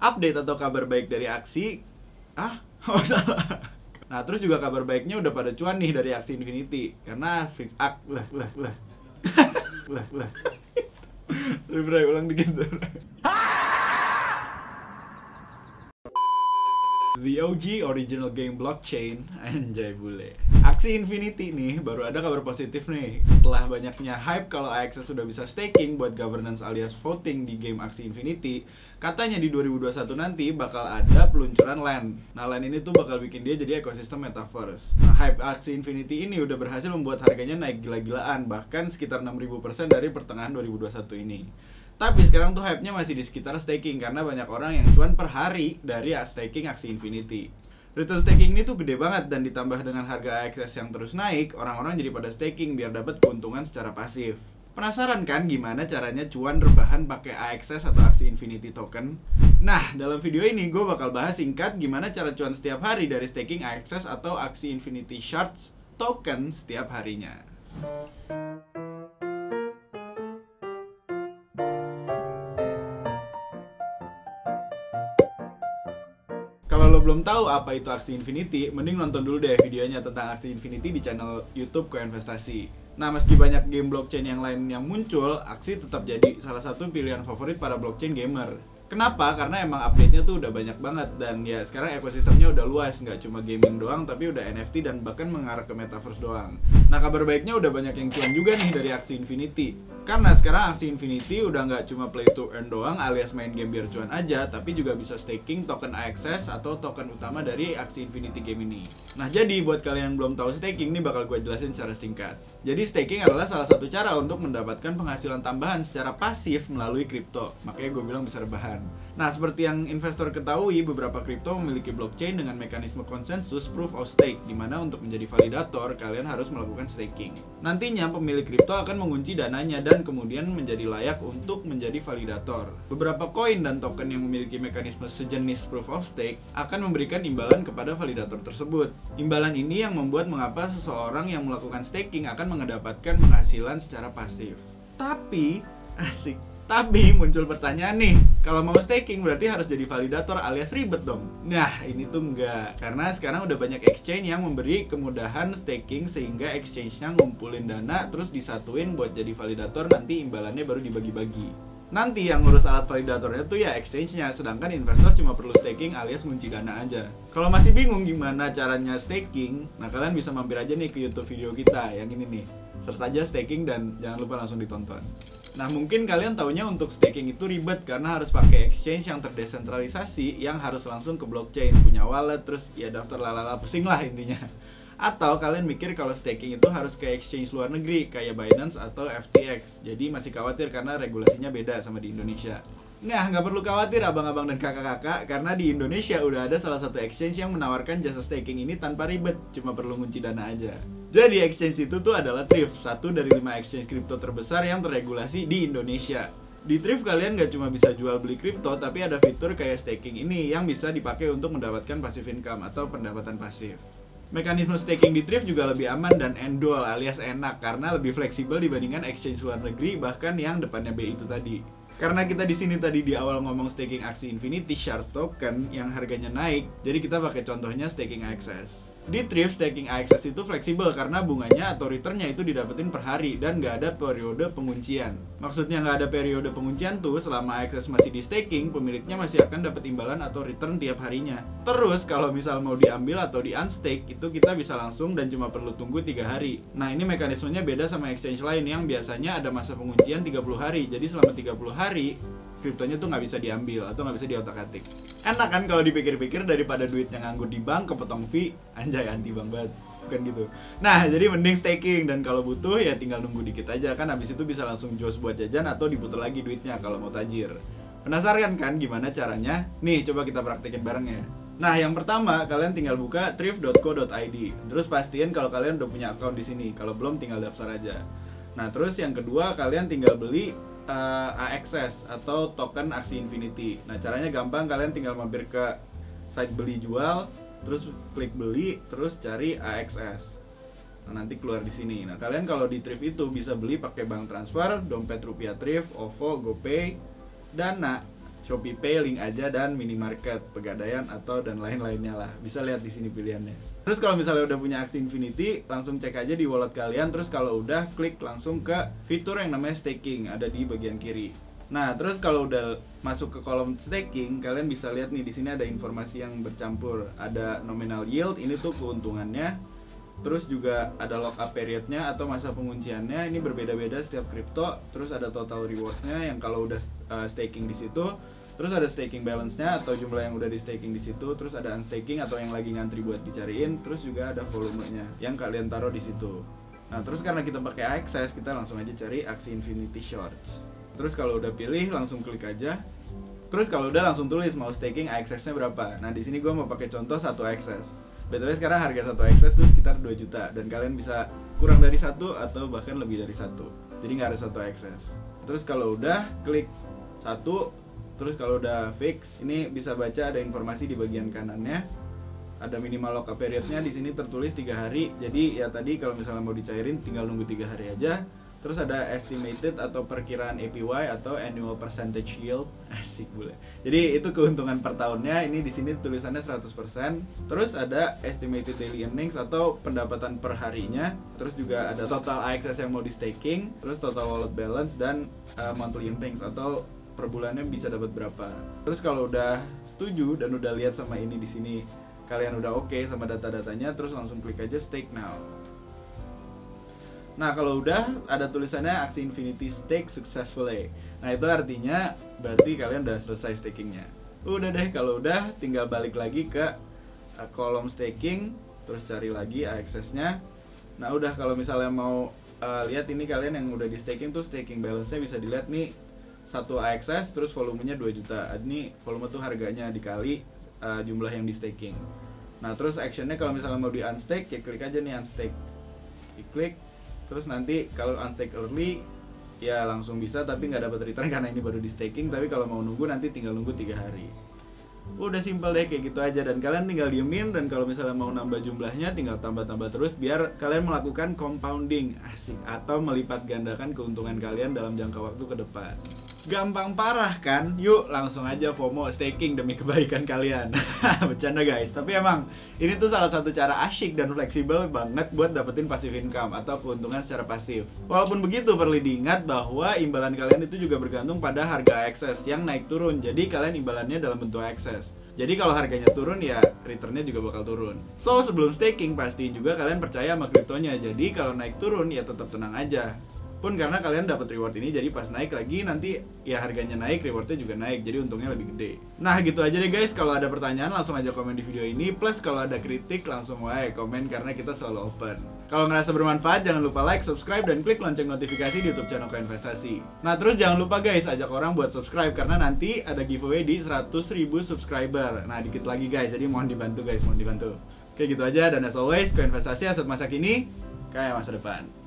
update atau kabar baik dari aksi. Oh salah. Nah, terus juga kabar baiknya udah pada cuan nih dari aksi Infinity. Karena Bray, ulang dikit. The OG original game blockchain, anjay bule. Aksi Infinity nih baru ada kabar positif nih. Setelah banyaknya hype kalau AXS sudah bisa staking buat governance alias voting di game Aksi Infinity, katanya di 2021 nanti bakal ada peluncuran LAN. Nah, LAN ini tuh bakal bikin dia jadi ekosistem metaverse. Nah, hype Aksi Infinity ini udah berhasil membuat harganya naik gila-gilaan, bahkan sekitar 6.000% dari pertengahan 2021 ini. Tapi sekarang tuh hype-nya masih di sekitar staking karena banyak orang yang cuan per hari dari staking Aksi Infinity. Return staking ini tuh gede banget dan ditambah dengan harga AXS yang terus naik, orang-orang jadi pada staking biar dapat keuntungan secara pasif. Penasaran kan gimana caranya cuan rebahan pakai AXS atau Aksi Infinity token? Nah, dalam video ini gue bakal bahas singkat gimana cara cuan setiap hari dari staking AXS atau Aksi Infinity Shards token setiap harinya. Kalau lo belum tahu apa itu Aksi Infinity, mending nonton dulu deh videonya tentang Aksi Infinity di channel YouTube Koinvestasi. Nah, meski banyak game blockchain yang lain yang muncul, Aksi tetap jadi salah satu pilihan favorit para blockchain gamer. Kenapa? Karena emang update-nya tuh udah banyak banget dan ya sekarang ekosistemnya udah luas, nggak cuma gaming doang tapi udah NFT dan bahkan mengarah ke metaverse doang. Nah, kabar baiknya udah banyak yang cuan juga nih dari Aksi Infinity. Karena sekarang Aksi Infinity udah nggak cuma play to earn doang alias main game biar cuan aja, tapi juga bisa staking token AXS atau token utama dari Aksi Infinity game ini. Nah, jadi buat kalian yang belum tahu staking, ini bakal gue jelasin secara singkat. Jadi staking adalah salah satu cara untuk mendapatkan penghasilan tambahan secara pasif melalui kripto. Makanya gue bilang bisa rebahan. Nah, seperti yang investor ketahui, beberapa kripto memiliki blockchain dengan mekanisme konsensus proof of stake, di mana untuk menjadi validator, kalian harus melakukan staking. Nantinya, pemilik kripto akan mengunci dananya dan kemudian menjadi layak untuk menjadi validator. Beberapa koin dan token yang memiliki mekanisme sejenis proof of stake akan memberikan imbalan kepada validator tersebut. Imbalan ini yang membuat mengapa seseorang yang melakukan staking akan mendapatkan penghasilan secara pasif. Tapi muncul pertanyaan nih, kalau mau staking berarti harus jadi validator alias ribet dong. Nah, ini tuh enggak, karena sekarang udah banyak exchange yang memberi kemudahan staking sehingga exchange-nya ngumpulin dana terus disatuin buat jadi validator, nanti imbalannya baru dibagi-bagi. Nanti yang ngurus alat validatornya tuh ya exchange-nya, sedangkan investor cuma perlu staking alias ngunci dana aja. Kalau masih bingung gimana caranya staking, nah kalian bisa mampir aja nih ke YouTube video kita yang ini nih. Search aja staking dan jangan lupa langsung ditonton. Nah, mungkin kalian taunya untuk staking itu ribet karena harus pakai exchange yang terdesentralisasi yang harus langsung ke blockchain, punya wallet, terus ya daftar lalala, pusing lah intinya. Atau kalian mikir kalau staking itu harus ke exchange luar negeri kayak Binance atau FTX. Jadi masih khawatir karena regulasinya beda sama di Indonesia. Nah, nggak perlu khawatir abang-abang dan kakak-kakak, karena di Indonesia udah ada salah satu exchange yang menawarkan jasa staking ini tanpa ribet, cuma perlu ngunci dana aja. Jadi exchange itu tuh adalah Thrift, satu dari 5 exchange kripto terbesar yang terregulasi di Indonesia. Di Thrift kalian nggak cuma bisa jual beli kripto, tapi ada fitur kayak staking ini yang bisa dipakai untuk mendapatkan passive income atau pendapatan pasif. Mekanisme staking di Thrift juga lebih aman dan endol alias enak karena lebih fleksibel dibandingkan exchange luar negeri, bahkan yang depannya B itu tadi. Karena kita di sini tadi di awal ngomong staking Aksi Infinity Shards token yang harganya naik, jadi kita pakai contohnya staking AXS. Di Thrift, staking AXS itu fleksibel karena bunganya atau returnnya itu didapetin per hari dan nggak ada periode penguncian. Maksudnya nggak ada periode penguncian tuh, selama AXS masih di staking, pemiliknya masih akan dapat imbalan atau return tiap harinya. Terus kalau misal mau diambil atau di unstake, itu kita bisa langsung dan cuma perlu tunggu 3 hari. Nah, ini mekanismenya beda sama exchange lain yang biasanya ada masa penguncian 30 hari. Jadi selama 30 hari, kriptonya tuh nggak bisa diambil atau nggak bisa diotak-atik. Enak kan kalau dipikir-pikir, daripada duitnya nganggur di bank kepotong fee, anjay anti bank banget, bukan gitu. Nah, jadi mending staking, dan kalau butuh ya tinggal nunggu dikit aja kan, habis itu bisa langsung jos buat jajan atau diputar lagi duitnya kalau mau tajir. Penasaran kan gimana caranya? Nih, coba kita praktekin bareng ya. Nah, yang pertama kalian tinggal buka thrift.co.id. Terus pastiin kalau kalian udah punya account di sini. Kalau belum tinggal daftar aja. Nah, terus yang kedua kalian tinggal beli AXS atau token Aksi Infinity. Nah, caranya gampang, kalian tinggal mampir ke site beli jual, terus klik beli, terus cari AXS. Nah, nanti keluar di sini. Nah, kalian kalau di Thrift itu bisa beli pakai bank transfer, dompet rupiah Thrift, OVO, GoPay, Dana, ShopeePay, Link Aja, dan Minimarket, Pegadaian atau dan lain-lainnya lah. Bisa lihat di sini pilihannya. Terus kalau misalnya udah punya Axie Infinity, langsung cek aja di wallet kalian. Terus kalau udah, klik langsung ke fitur yang namanya staking, ada di bagian kiri. Nah, terus kalau udah masuk ke kolom staking, kalian bisa lihat nih di sini ada informasi yang bercampur. Ada nominal yield, ini tuh keuntungannya. Terus juga ada lockup periodnya atau masa pengunciannya, ini berbeda-beda setiap kripto. Terus ada total rewards-nya yang kalau udah staking di situ. Terus ada staking balance-nya atau jumlah yang udah di staking di situ. Terus ada unstaking atau yang lagi ngantri buat dicariin. Terus juga ada volumenya yang kalian taruh di situ. Nah, terus karena kita pakai Access, kita langsung aja cari Axie Infinity Shorts. Terus kalau udah pilih, langsung klik aja. Terus kalau udah langsung tulis mau staking Access-nya berapa. Nah, di sini gue mau pakai contoh 1 Access. BTW sekarang harga 1 Access tuh sekitar 2 juta dan kalian bisa kurang dari 1 atau bahkan lebih dari 1. Jadi nggak harus 1 Access. Terus kalau udah klik 1, terus kalau udah fix, ini bisa baca ada informasi di bagian kanannya. Ada minimal lockup periodnya, di sini tertulis 3 hari. Jadi ya tadi kalau misalnya mau dicairin tinggal nunggu 3 hari aja. Terus ada estimated atau perkiraan APY atau annual percentage yield. Asik boleh. Jadi itu keuntungan per tahunnya. Ini di sini tulisannya 100%. Terus ada estimated daily earnings atau pendapatan per harinya. Terus juga ada total AXS yang mau di staking. Terus total wallet balance dan monthly earnings atau per bulannya bisa dapat berapa. Terus kalau udah setuju dan udah lihat sama ini di sini, kalian udah oke sama data-datanya, terus langsung klik aja stake now. Nah, kalau udah ada tulisannya Axie Infinity Stake Successfully. Nah, itu artinya berarti kalian udah selesai stakingnya. Udah deh, kalau udah tinggal balik lagi ke kolom staking, terus cari lagi AXS-nya. Nah, udah kalau misalnya mau lihat ini kalian yang udah di staking tuh staking balance-nya bisa dilihat nih 1 AXS terus volumenya 2 juta. Ini volume tuh harganya dikali jumlah yang di staking. Nah, terus actionnya kalau misalnya mau di unstake, ya klik aja nih unstake. Diklik. Terus nanti kalau unstake early ya langsung bisa tapi nggak dapat return karena ini baru di staking. Tapi kalau mau nunggu nanti tinggal nunggu 3 hari. Udah simple deh kayak gitu aja dan kalian tinggal diemin dan kalau misalnya mau nambah jumlahnya tinggal tambah-tambah terus biar kalian melakukan compounding asik atau melipat gandakan keuntungan kalian dalam jangka waktu ke depan. Gampang parah kan? Yuk langsung aja FOMO staking demi kebaikan kalian. Bercanda guys, tapi emang ini tuh salah satu cara asyik dan fleksibel banget buat dapetin passive income atau keuntungan secara pasif. Walaupun begitu perlu diingat bahwa imbalan kalian itu juga bergantung pada harga AXS yang naik turun. Jadi kalian imbalannya dalam bentuk AXS. Jadi kalau harganya turun ya returnnya juga bakal turun. So sebelum staking pastiin juga kalian percaya sama kriptonya. Jadi kalau naik turun ya tetap tenang aja. Pun karena kalian dapat reward ini jadi pas naik lagi nanti ya harganya naik, rewardnya juga naik, jadi untungnya lebih gede. Nah gitu aja deh guys, kalau ada pertanyaan langsung aja komen di video ini. Plus kalau ada kritik langsung wae komen karena kita selalu open. Kalau ngerasa bermanfaat jangan lupa like, subscribe, dan klik lonceng notifikasi di YouTube channel Koinvestasi. Nah terus jangan lupa guys ajak orang buat subscribe karena nanti ada giveaway di 100.000 subscriber. Nah dikit lagi guys, jadi mohon dibantu guys, mohon dibantu. Oke gitu aja dan as always Koinvestasi aset masa kini kayak masa depan.